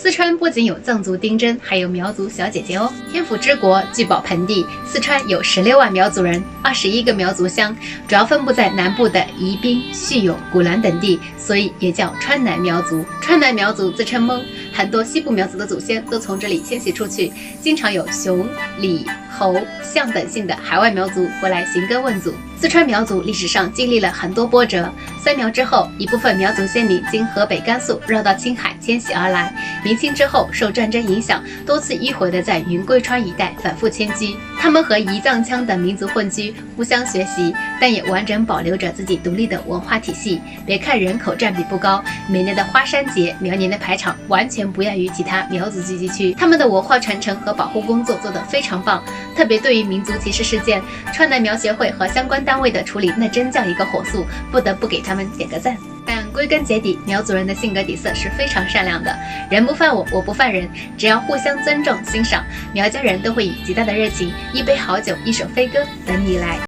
四川不仅有藏族丁真，还有苗族小姐姐哦。天府之国，聚宝盆地，四川有16万苗族人，21个苗族乡，主要分布在南部的宜宾、叙永、古兰等地，所以也叫川南苗族。川南苗族自称蒙，很多西部苗族的祖先都从这里迁徙出去，经常有熊、李、侯、象等姓的海外苗族回来寻根问祖。四川苗族历史上经历了很多波折，三苗之后，一部分苗族先民经河北、甘肃绕到青海迁徙而来。明清之后，受战争影响，多次迂回的在云贵川一带反复迁居。他们和彝藏羌等民族混居，互相学习，但也完整保留着自己独立的文化体系。别看人口占比不高，每年的花山节、苗年的排场完全不亚于其他苗族聚集区。他们的文化传承和保护工作做得非常棒，特别对于民族歧视事件，川南苗协会和相关单位的处理那真叫一个火速，不得不给他们点个赞。但归根结底，苗族人的性格底色是非常善良的，人不犯我，我不犯人，只要互相尊重欣赏，苗家人都会以极大的热情，一杯好酒，一首飞歌等你来。